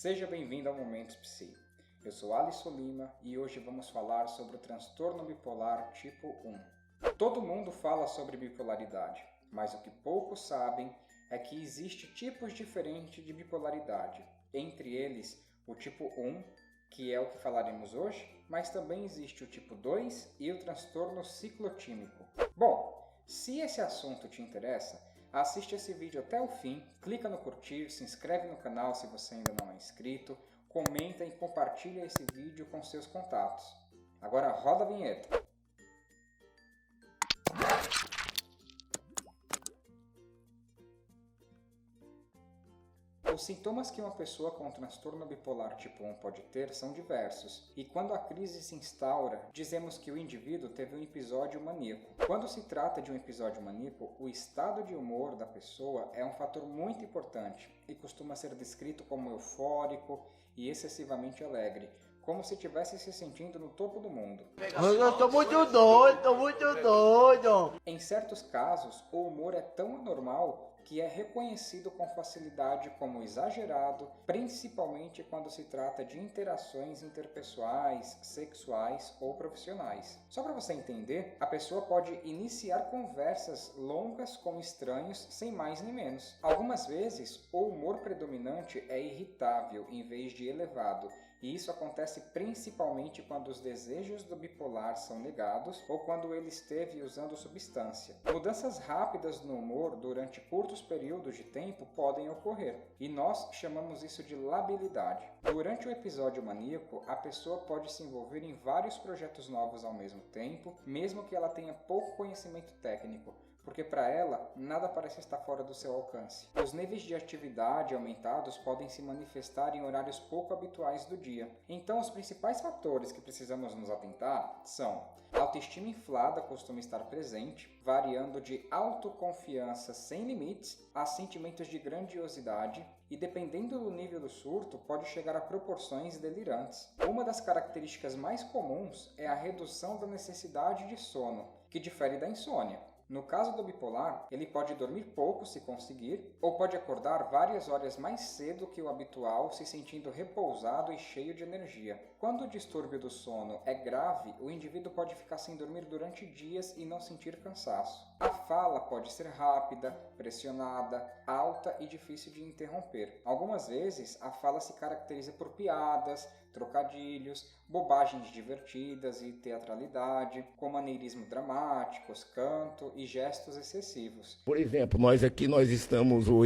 Seja bem-vindo ao Momentos Psi. Eu sou Alisson Lima e hoje vamos falar sobre o transtorno bipolar tipo 1. Todo mundo fala sobre bipolaridade, mas o que poucos sabem é que existe tipos diferentes de bipolaridade. Entre eles, o tipo 1, que é o que falaremos hoje, mas também existe o tipo 2 e o transtorno ciclotímico. Bom, se esse assunto te interessa, assiste esse vídeo até o fim, clica no curtir, se inscreve no canal se você ainda não é inscrito, comenta e compartilha esse vídeo com seus contatos. Agora roda a vinheta. Os sintomas que uma pessoa com transtorno bipolar tipo 1 pode ter são diversos, e quando a crise se instaura, dizemos que o indivíduo teve um episódio maníaco. Quando se trata de um episódio maníaco, o estado de humor da pessoa é um fator muito importante e costuma ser descrito como eufórico e excessivamente alegre, como se estivesse se sentindo no topo do mundo. Eu tô muito doido! Em certos casos, o humor é tão anormal que é reconhecido com facilidade como exagerado, principalmente quando se trata de interações interpessoais, sexuais ou profissionais. Só para você entender, a pessoa pode iniciar conversas longas com estranhos sem mais nem menos. Algumas vezes, o humor predominante é irritável em vez de elevado, e isso acontece principalmente quando os desejos do bipolar são negados ou quando ele esteve usando substância. Mudanças rápidas no humor durante curtos períodos de tempo podem ocorrer, e nós chamamos isso de labilidade. Durante o episódio maníaco, a pessoa pode se envolver em vários projetos novos ao mesmo tempo, mesmo que ela tenha pouco conhecimento técnico, porque para ela, nada parece estar fora do seu alcance. Os níveis de atividade aumentados podem se manifestar em horários pouco habituais do dia. Então, os principais fatores que precisamos nos atentar são: a autoestima inflada costuma estar presente, variando de autoconfiança sem limites a sentimentos de grandiosidade, e dependendo do nível do surto, pode chegar a proporções delirantes. Uma das características mais comuns é a redução da necessidade de sono, que difere da insônia. No caso do bipolar, ele pode dormir pouco se conseguir, ou pode acordar várias horas mais cedo que o habitual, se sentindo repousado e cheio de energia. Quando o distúrbio do sono é grave, o indivíduo pode ficar sem dormir durante dias e não sentir cansaço. A fala pode ser rápida, pressionada, alta e difícil de interromper. Algumas vezes, a fala se caracteriza por piadas, trocadilhos, bobagens divertidas e teatralidade, com maneirismo dramáticos, canto e gestos excessivos. Por exemplo, nós estamos o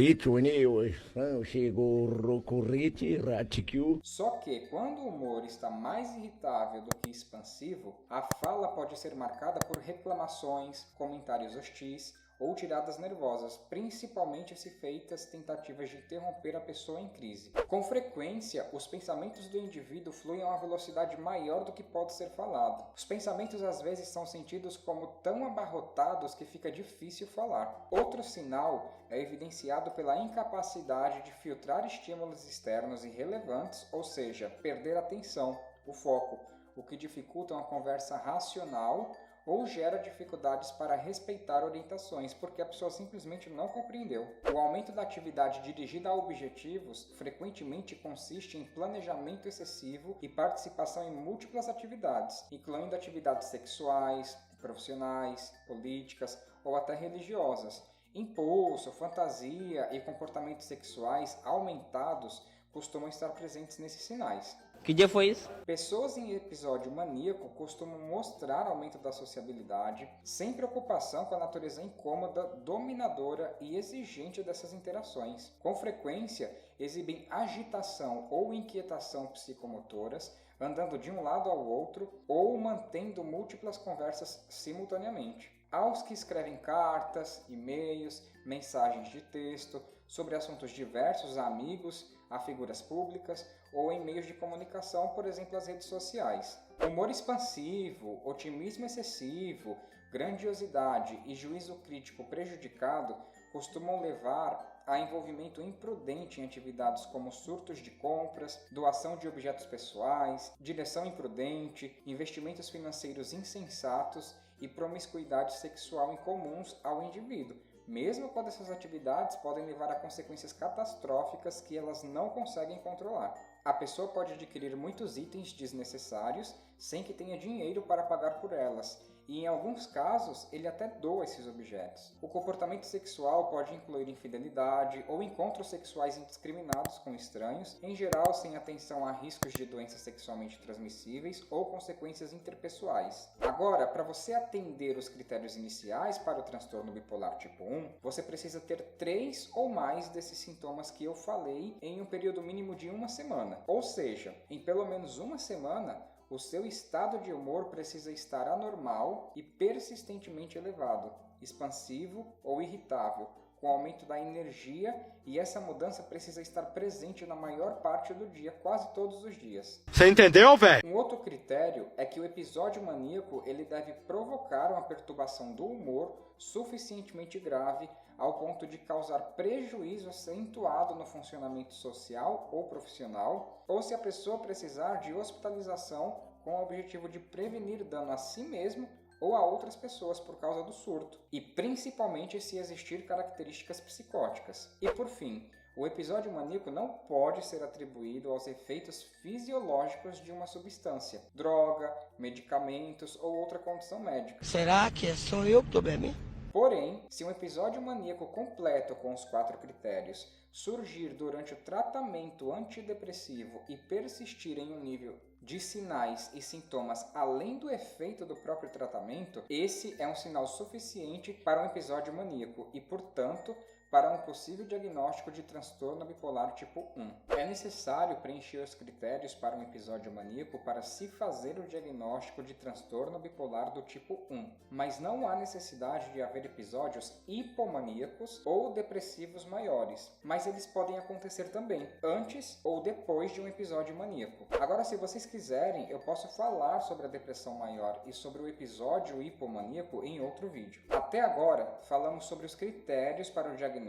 chegou Rocorrite, Ratikyu. Só que quando o humor está mais irritável do que expansivo, a fala pode ser marcada por reclamações, comentários hostis ou tiradas nervosas, principalmente se feitas tentativas de interromper a pessoa em crise. Com frequência, os pensamentos do indivíduo fluem a uma velocidade maior do que pode ser falado. Os pensamentos às vezes são sentidos como tão abarrotados que fica difícil falar. Outro sinal é evidenciado pela incapacidade de filtrar estímulos externos irrelevantes, ou seja, perder a atenção, o foco, o que dificulta uma conversa racional ou gera dificuldades para respeitar orientações, porque a pessoa simplesmente não compreendeu. O aumento da atividade dirigida a objetivos frequentemente consiste em planejamento excessivo e participação em múltiplas atividades, incluindo atividades sexuais, profissionais, políticas ou até religiosas. Impulso, fantasia e comportamentos sexuais aumentados costumam estar presentes nesses sinais. Que dia foi isso? Pessoas em episódio maníaco costumam mostrar aumento da sociabilidade, sem preocupação com a natureza incômoda, dominadora e exigente dessas interações. Com frequência, exibem agitação ou inquietação psicomotoras, andando de um lado ao outro ou mantendo múltiplas conversas simultaneamente. Aos que escrevem cartas, e-mails, mensagens de texto sobre assuntos diversos a amigos, a figuras públicas ou em meios de comunicação, por exemplo, as redes sociais. Humor expansivo, otimismo excessivo, grandiosidade e juízo crítico prejudicado costumam levar a envolvimento imprudente em atividades como surtos de compras, doação de objetos pessoais, direção imprudente, investimentos financeiros insensatos e promiscuidade sexual incomuns ao indivíduo, mesmo quando essas atividades podem levar a consequências catastróficas que elas não conseguem controlar. A pessoa pode adquirir muitos itens desnecessários sem que tenha dinheiro para pagar por elas, e em alguns casos ele até doa esses objetos. O comportamento sexual pode incluir infidelidade ou encontros sexuais indiscriminados com estranhos, em geral sem atenção a riscos de doenças sexualmente transmissíveis ou consequências interpessoais. Agora, para você atender os critérios iniciais para o transtorno bipolar tipo 1, você precisa ter 3 ou mais desses sintomas que eu falei em um período mínimo de 1 semana. Ou seja, em pelo menos 1 semana, o seu estado de humor precisa estar anormal e persistentemente elevado, expansivo ou irritável, com aumento da energia, e essa mudança precisa estar presente na maior parte do dia, quase todos os dias. Você entendeu, velho? Um outro critério é que o episódio maníaco ele deve provocar uma perturbação do humor suficientemente grave ao ponto de causar prejuízo acentuado no funcionamento social ou profissional, ou se a pessoa precisar de hospitalização com o objetivo de prevenir dano a si mesmo ou a outras pessoas por causa do surto, e principalmente se existir características psicóticas. E por fim, o episódio maníaco não pode ser atribuído aos efeitos fisiológicos de uma substância, droga, medicamentos ou outra condição médica. Será que é só eu que tô bebendo? Porém, se um episódio maníaco completo com os 4 critérios surgir durante o tratamento antidepressivo e persistir em um nível de sinais e sintomas além do efeito do próprio tratamento, esse é um sinal suficiente para um episódio maníaco e, portanto, para um possível diagnóstico de transtorno bipolar tipo 1. É necessário preencher os critérios para um episódio maníaco para se fazer o diagnóstico de transtorno bipolar do tipo 1, mas não há necessidade de haver episódios hipomaníacos ou depressivos maiores, mas eles podem acontecer também, antes ou depois de um episódio maníaco. Agora, se vocês quiserem, eu posso falar sobre a depressão maior e sobre o episódio hipomaníaco em outro vídeo. Até agora, falamos sobre os critérios para o diagnóstico,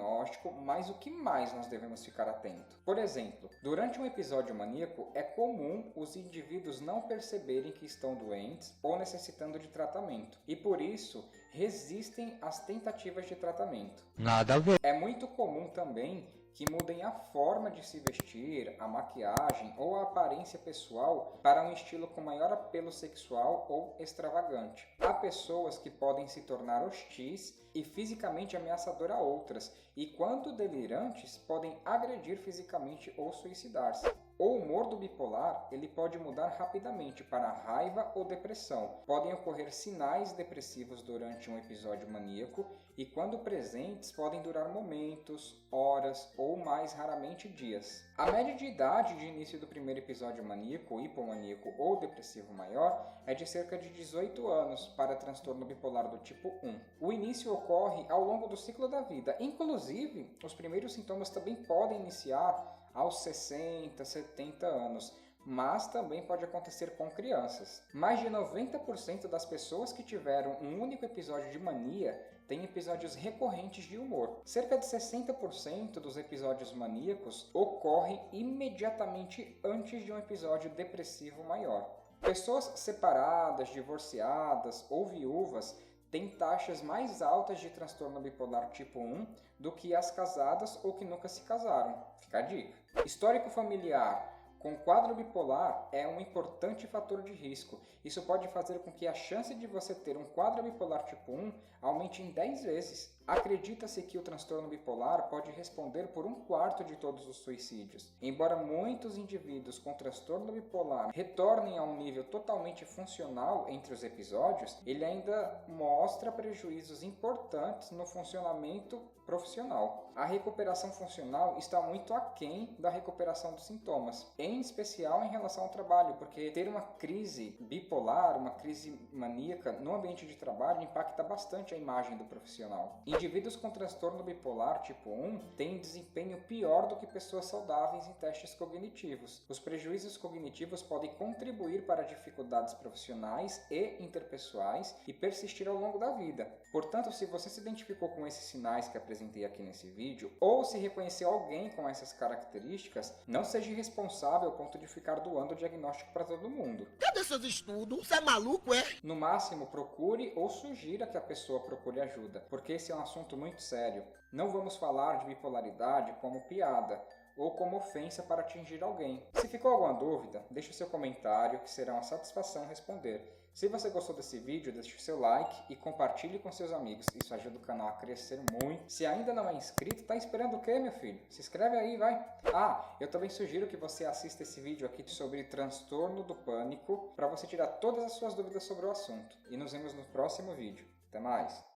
mas o que mais nós devemos ficar atento? Por exemplo, durante um episódio maníaco, é comum os indivíduos não perceberem que estão doentes ou necessitando de tratamento, e por isso resistem às tentativas de tratamento. Nada a ver. É muito comum também que mudem a forma de se vestir, a maquiagem ou a aparência pessoal para um estilo com maior apelo sexual ou extravagante. Há pessoas que podem se tornar hostis e fisicamente ameaçador a outras, e quando delirantes, podem agredir fisicamente ou suicidar-se. O humor do bipolar ele pode mudar rapidamente para raiva ou depressão. Podem ocorrer sinais depressivos durante um episódio maníaco e, quando presentes, podem durar momentos, horas ou, mais raramente, dias. A média de idade de início do primeiro episódio maníaco, hipomaníaco ou depressivo maior é de cerca de 18 anos para transtorno bipolar do tipo 1. O início ocorre ao longo do ciclo da vida. Inclusive, os primeiros sintomas também podem iniciar aos 60, 70 anos, mas também pode acontecer com crianças. Mais de 90% das pessoas que tiveram um único episódio de mania têm episódios recorrentes de humor. Cerca de 60% dos episódios maníacos ocorrem imediatamente antes de um episódio depressivo maior. Pessoas separadas, divorciadas ou viúvas têm taxas mais altas de transtorno bipolar tipo 1 do que as casadas ou que nunca se casaram. Fica a dica. Histórico familiar com quadro bipolar é um importante fator de risco. Isso pode fazer com que a chance de você ter um quadro bipolar tipo 1 aumente em 10 vezes. Acredita-se que o transtorno bipolar pode responder por 1/4 de todos os suicídios. Embora muitos indivíduos com transtorno bipolar retornem a um nível totalmente funcional entre os episódios, ele ainda mostra prejuízos importantes no funcionamento profissional. A recuperação funcional está muito aquém da recuperação dos sintomas, em especial em relação ao trabalho, porque ter uma crise bipolar, uma crise maníaca no ambiente de trabalho impacta bastante a imagem do profissional. Indivíduos com transtorno bipolar tipo 1 têm desempenho pior do que pessoas saudáveis em testes cognitivos. Os prejuízos cognitivos podem contribuir para dificuldades profissionais e interpessoais e persistir ao longo da vida. Portanto, se você se identificou com esses sinais que apresentei aqui nesse vídeo, ou se reconheceu alguém com essas características, não seja irresponsável ao ponto de ficar doando o diagnóstico para todo mundo. Cadê seus estudos? Você é maluco, é? No máximo, procure ou sugira que a pessoa procure ajuda, porque esse é um um assunto muito sério. Não vamos falar de bipolaridade como piada ou como ofensa para atingir alguém. Se ficou alguma dúvida, deixe o seu comentário que será uma satisfação responder. Se você gostou desse vídeo, deixe o seu like e compartilhe com seus amigos. Isso ajuda o canal a crescer muito. Se ainda não é inscrito, tá esperando o quê, meu filho? Se inscreve aí, vai! Ah, eu também sugiro que você assista esse vídeo aqui sobre transtorno do pânico para você tirar todas as suas dúvidas sobre o assunto. E nos vemos no próximo vídeo. Até mais!